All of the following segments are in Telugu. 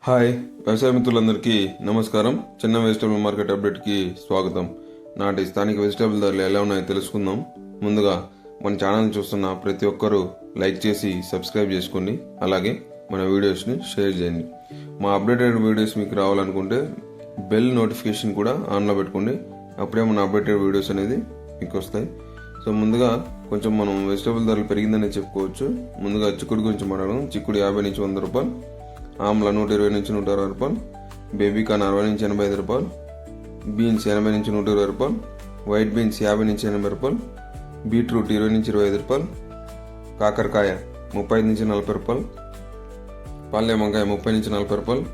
హాయ్ వ్యవసాయ మిత్రులందరికీ నమస్కారం. చిన్న వెజిటబుల్ మార్కెట్ అప్డేట్కి స్వాగతం. నాటి స్థానిక వెజిటబుల్ ధరలు ఎలా ఉన్నాయో తెలుసుకుందాం. ముందుగా మన ఛానల్ చూస్తున్న ప్రతి ఒక్కరూ లైక్ చేసి సబ్స్క్రైబ్ చేసుకోండి. అలాగే మన వీడియోస్ని షేర్ చేయండి. మా అప్డేటెడ్ వీడియోస్ మీకు రావాలనుకుంటే బెల్ నోటిఫికేషన్ కూడా ఆన్లో పెట్టుకోండి. అప్పుడే మన అప్డేటెడ్ వీడియోస్ అనేది మీకు వస్తాయి. సో ముందుగా కొంచెం మనం వెజిటబుల్ ధరలు పెరిగిందని చెప్పుకోవచ్చు. ముందుగా చిక్కుడు గురించి మాట్లాడడం. చిక్కుడు 50 నుంచి 100 రూపాయలు, ఆమ్ల 120 నుంచి 160 రూపాయలు, బేబీకాన్ 60 నుంచి 85 రూపాయలు, బీన్స్ 80 నుంచి 120 రూపాయలు, వైట్ బీన్స్ 50 నుంచి 80 రూపాయలు, బీట్రూట్ 20 నుంచి 25 రూపాయలు, కాకరకాయ 35 నుంచి 40 రూపాయలు, పల్లె వంకాయ 30 నుంచి 40 రూపాయలు,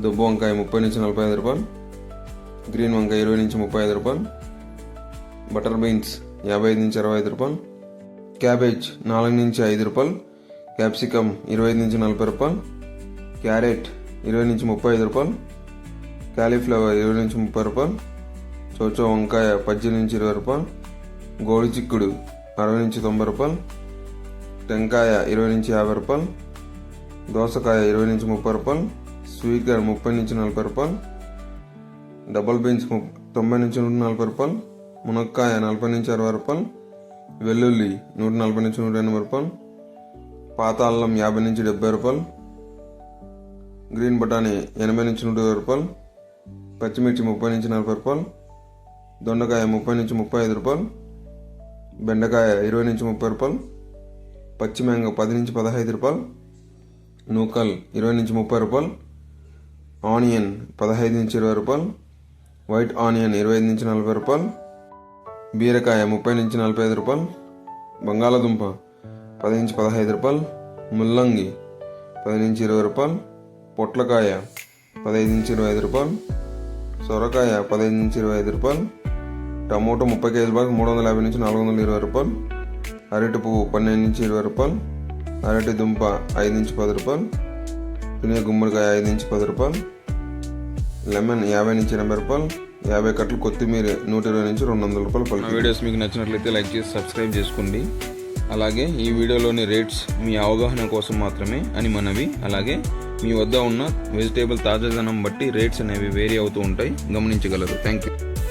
దుబ్బ వంకాయ 30 నుంచి 45 రూపాయలు, గ్రీన్ వంకాయ 20 నుంచి 35 రూపాయలు, బటర్ బీన్స్ 55 నుంచి 65 రూపాయలు, క్యాబేజ్ 4 నుంచి 5 రూపాయలు, క్యాప్సికమ్ 25 నుంచి 40 రూపాయలు, క్యారెట్ 20 నుంచి 35 రూపాయలు, కాలీఫ్లవర్ 20 నుంచి 30 రూపాయలు, చోచో వంకాయ 18 నుంచి 20 రూపాయలు, గోడి చిక్కుడు 60 నుంచి 90 రూపాయలు, టెంకాయ 20 నుంచి 50 రూపాయలు, దోసకాయ 20 నుంచి 30 రూపాయలు, స్వీట్ కార్న్ 30 నుంచి 40 రూపాయలు, డబుల్ బీన్స్ 90 నుంచి 140 రూపాయలు, మునక్కాయ 40 నుంచి 60 రూపాయలు, వెల్లుల్లి 140 నుంచి 180 రూపాయలు, పాత అల్లం 50 నుంచి 70 రూపాయలు, గ్రీన్ బఠానీ 80 నుంచి 120 రూపాయలు, పచ్చిమిర్చి 30 నుంచి 40 రూపాయలు, దొండకాయ 30 నుంచి 35 రూపాయలు, బెండకాయ 20 నుంచి 30 రూపాయలు, పచ్చి మ్యాంగో 10 నుంచి 15 రూపాయలు, నూకల్ 20 నుంచి 30 రూపాయలు, ఆనియన్ 15 నుంచి 20 రూపాయలు, వైట్ ఆనియన్ 25 నుంచి 40 రూపాయలు, బీరకాయ 30 నుంచి 45 రూపాయలు, బంగాళదుంప 10 నుంచి 15 రూపాయలు, ముల్లంగి 10 నుంచి 20 రూపాయలు, పొట్లకాయ 15 నుంచి 25 రూపాయలు, సొరకాయ 15 నుంచి 25 రూపాయలు, టమోటో 30 కేజీల బాగా 350 నుంచి 420 రూపాయలు, అరటి పువ్వు 12 నుంచి 20 రూపాయలు, అరటి దుంప 5 నుంచి 10 రూపాయలు, తునియ గుమ్మడికాయ 5 నుంచి 10 రూపాయలు, లెమన్ 50 నుంచి 80 రూపాయలు, 50 కట్టలు కొత్తిమీర 120 నుంచి 200 రూపాయలు పలుకు. వీడియోస్ మీకు నచ్చినట్లయితే లైక్ చేసి సబ్స్క్రైబ్ చేసుకోండి. అలాగే ఈ వీడియోలోని రేట్స్ మీ అవగాహన కోసం మాత్రమే అని మనవి. అలాగే మీ వద్ద ఉన్న వెజిటేబుల్ తాజాదనం బట్టి రేట్స్ అనేవి వేరీ అవుతూ ఉంటాయి, గమనించగలరు. Thank you.